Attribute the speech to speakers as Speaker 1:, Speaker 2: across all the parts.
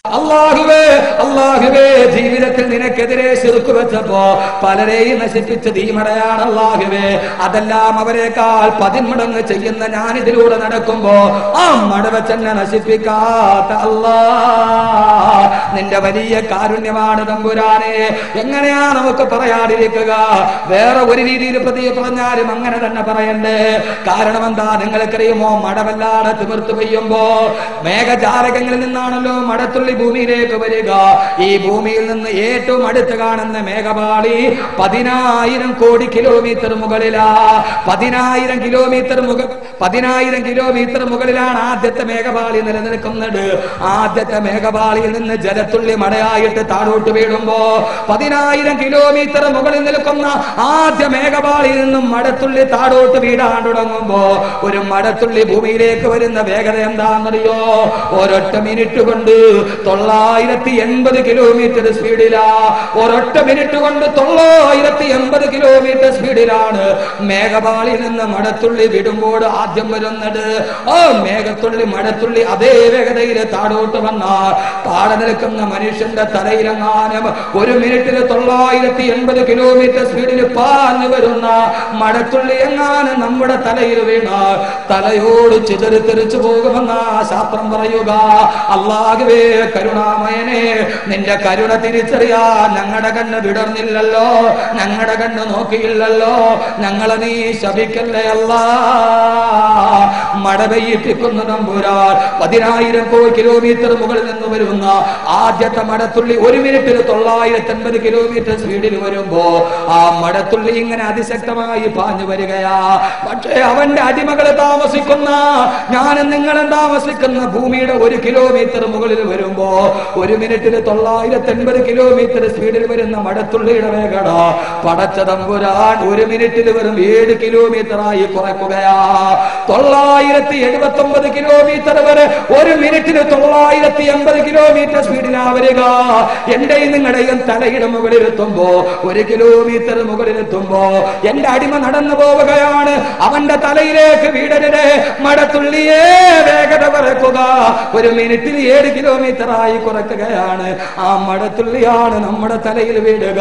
Speaker 1: അല്ലാഹുവേ ജീവിതത്തിൽ നിനക്കെതിരെ ശിർക്ക് വെച്ചപ്പോ പലരെയും നശിപ്പിച്ചത് ഈ മടയാണ് അല്ലാഹുവേ. അതെല്ലാം അവരെക്കാൾ 10 മടങ്ങ് ചെയ്യുന്ന ഞാൻ ഇതിലൂടെ നടക്കുമ്പോ ആ മട വെച്ചെന്നെ നശിപ്പിക്കാത്ത അല്ലാ, നിന്റെ വലിയ കാരുണ്യമാണ് തമ്പുരാനെ. എങ്ങനെയാ നമുക്ക് പറയാതിരിക്കുക? വേറെ ഒരു രീതിയിൽ പറഞ്ഞാലും അങ്ങനെ തന്നെ പറയണ്ടേ. കാരണം എന്താ നിങ്ങൾക്കറിയുമോ? മടവല്ലാതെ തിമിർത്ത് പെയ്യുമ്പോ മേഘജാലകങ്ങളിൽ നിന്നാണല്ലോ മടത്തുള്ളി ഭൂമിയിലേക്ക് വരിക. ഈ ഭൂമിയിൽ നിന്ന് ഏറ്റവും അടുത്ത് കാണുന്ന മേഘപാളി 10,000 കോടി കിലോമീറ്റർ മുകളിലാ. 10,000 കിലോമീറ്റർ മുകളിലാണ് ആദ്യത്തെ മേഘപാളി നിലനിൽക്കുന്നത്. ആദ്യത്തെ മേഘപാളിയിൽ നിന്ന് ജലത്തുള്ളി മടയായിട്ട് താഴോട്ട് വീഴുമ്പോ 10,000 കിലോമീറ്റർ മുകളിൽ നിൽക്കുന്ന ആദ്യ മേഘപാളിയിൽ നിന്നും മടത്തുള്ളി താഴോട്ട് വീഴാൻ തുടങ്ങുമ്പോ ഒരു മടത്തുള്ളി ഭൂമിയിലേക്ക് വരുന്ന വേഗത എന്താണെന്നറിയോ? ഒരൊറ്റ മിനിറ്റ് കൊണ്ട് 980 കിലോമീറ്റർ സ്പീഡിലാ. ഒരൊറ്റ മിനിറ്റ് കൊണ്ട് 980 കിലോമീറ്റർ സ്പീഡിലാണ് മേഘപാളിയിൽ നിന്ന് മടത്തുള്ളി വിടുമ്പോൾ ആദ്യം വരുന്നത്. ആ മേഘത്തുള്ളി മടത്തുള്ളി അതേ വേഗതയിൽ താഴോട്ട് വന്നാൽ താഴെ നിൽക്കുന്ന മനുഷ്യന്റെ തലയിലെങ്ങാനും ഒരു മിനിറ്റിൽ 980 കിലോമീറ്റർ സ്പീഡിൽ പാഞ്ഞു വരുന്ന മടത്തുള്ളി എങ്ങാനും നമ്മുടെ തലയിൽ വീണാൽ തലയോട് ചിതറിത്തെറിച്ചു പോകുമെന്ന ശാസ്ത്രം പറയുക. അല്ലാഹുവേ കരുണാമയനെ, നിന്റെ കരുണ തിരിച്ചറിയാൻ ഞങ്ങളുടെ കണ്ണ് വിടർന്നില്ലല്ലോ, ഞങ്ങളുടെ കണ്ണ് നോക്കിയില്ലല്ലോ. ഞങ്ങളെ നീ ശപിക്കല്ലേ അല്ലാ. മട പെയ്യിപ്പിക്കുന്ന തമ്പുരാൻ 10,000 കിലോമീറ്റർ മുകളിൽ നിന്ന് വരുന്ന ആദ്യത്തെ മടത്തുള്ളി ഒരു മിനിറ്റിൽ 980 കിലോമീറ്റർ സ്പീഡിൽ വരുമ്പോ ആ മടത്തുള്ളി ഇങ്ങനെ അതിശക്തമായി പാഞ്ഞു വരികയാ. പക്ഷേ അവന്റെ അടിമകൾ താമസിക്കുന്ന, ഞാനും നിങ്ങളും താമസിക്കുന്ന ഭൂമിയുടെ 1 കിലോമീറ്റർ മുകളിൽ വരുമ്പോ ഒരു മിനിറ്റിൽ 980 കിലോമീറ്റർ സ്പീഡിൽ വരുന്ന മടത്തുള്ളിയുടെ വേഗത പടച്ച തമ്പുരാൻ ഒരു മിനിറ്റിൽ വെറും 7 കിലോമീറ്റർ ആയി കുറയ്ക്കുകയാ. 979 കിലോമീറ്റർ വരെ ഒരു മിനിറ്റിൽ 980 കിലോമീറ്റർ സ്പീഡിലാ വരിക. എന്റെയും നിങ്ങളുടെയും തലയുടെ മുകളിലെത്തുമ്പോ 1 കിലോമീറ്റർ മുകളിലെത്തുമ്പോ എന്റെ അടിമ നടന്നു പോവുകയാണ്. അവന്റെ തലയിലേക്ക് വീടരുത്. മടത്തുള്ളിയെ വേഗത കുറയ്ക്കുക. ഒരു മിനിറ്റിൽ 7 കിലോമീറ്റർ ആയി കുറയ്ക്കുകയാണ്. ആ മടത്തുള്ളിയാണ് നമ്മുടെ തലയിൽ വീടുക.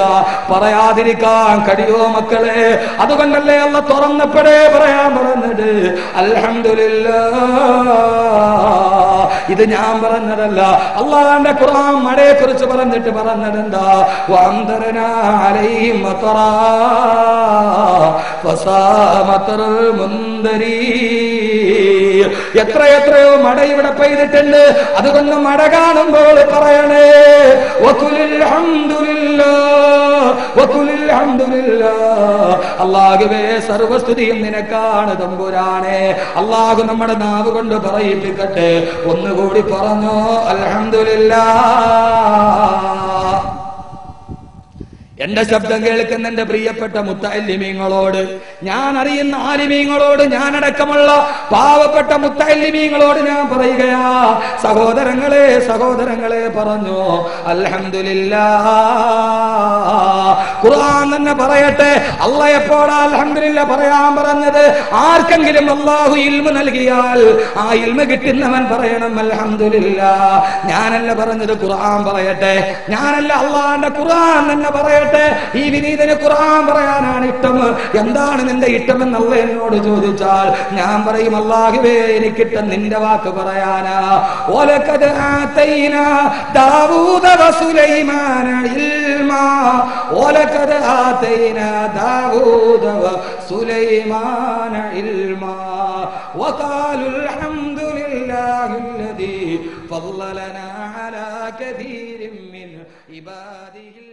Speaker 1: പറയാതിരിക്കാൻ കഴിയോ മക്കളെ? അതുകൊണ്ടല്ലേ അല്ല തുറന്നപ്പോഴേ പറയാൻ പറഞ്ഞത് അൽഹംദുലില്ലാഹ്. ഇത് ഞാൻ പറഞ്ഞതല്ല, അല്ലാഹുവിന്റെ ഖുർആൻ മഴയെ കുറിച്ച് പറഞ്ഞിട്ട് പറഞ്ഞതെന്താ? വഅംദറനാ അലൈഹിം മതറാ ഫസാമതറുൽ മുൻദരി. എത്രയോ മഴ ഇവിടെ പെയ്തിട്ടുണ്ട്. അതുകൊണ്ട് മഴ കാണുമ്പോൾ പറയണേ വഖുലിൽ ഹംദുലില്ലാഹ്, വഖുലിൽ ഹംദുലില്ലാഹ്. അല്ലാഹുവേ സർവസ്തുതിയും നിനക്കാണ് തമ്പുരാനെ. അല്ലാഹു നമ്മുടെ നാവ് കൊണ്ട് പറയിപ്പിക്കട്ടെ. ഒന്നുകൂടി പറഞ്ഞോ അൽഹംദുലില്ലാഹ്. എന്റെ ശബ്ദം കേൾക്കുന്ന എന്റെ പ്രിയപ്പെട്ട മുത്തഅല്ലിമീങ്ങളോട്, ഞാൻ അറിയുന്ന ആലിമീങ്ങളോട്, ഞാനടക്കമുള്ള പാവപ്പെട്ട മുത്തഅല്ലിമീങ്ങളോട് ഞാൻ പറയുകയാ, സഹോദരങ്ങളെ പറഞ്ഞു അൽഹംദുലില്ലാഹ്. ഖുർആൻ തന്നെ പറയട്ടെ, അല്ലാഹ് എപ്പോഴാ അൽഹംദുലില്ലാഹ് പറയാൻ പറഞ്ഞത്? ആർക്കെങ്കിലും അല്ലാഹു ഇൽമു നൽകിയാൽ ആ ഇൽമു കിട്ടുന്നവൻ പറയണം അൽഹംദുലില്ലാഹ്. ഞാനല്ല പറഞ്ഞത്, ഖുർആൻ പറയട്ടെ. ഞാനല്ല, അല്ലാഹുവിന്റെ ഖുർആൻ തന്നെ പറയട്ടെ. ഈ വിനീതന് ഖുർആൻ പറയാനാണ് ഇഷ്ടം. എന്താണ് നിന്റെ ഇഷ്ടമെന്ന് അല്ലാഹ് എന്നോട് ചോദിച്ചാൽ ഞാൻ പറയും അല്ലാഹുവേ എനിക്കിഷ്ടം നിന്റെ വാക്ക് പറയാനാ. വലഖദ് ആതൈനാ ദാവൂദ വസുലൈമാന ഇൽമാ, വലഖദ് ആതൈനാ ദാവൂദ വസുലൈമാന ഇൽമാ വഖാലു അൽഹംദുലില്ലാഹില്ലദീ ഫളലനാ അലാ കതീരിൻ മിൻ ഇബാദിഹി.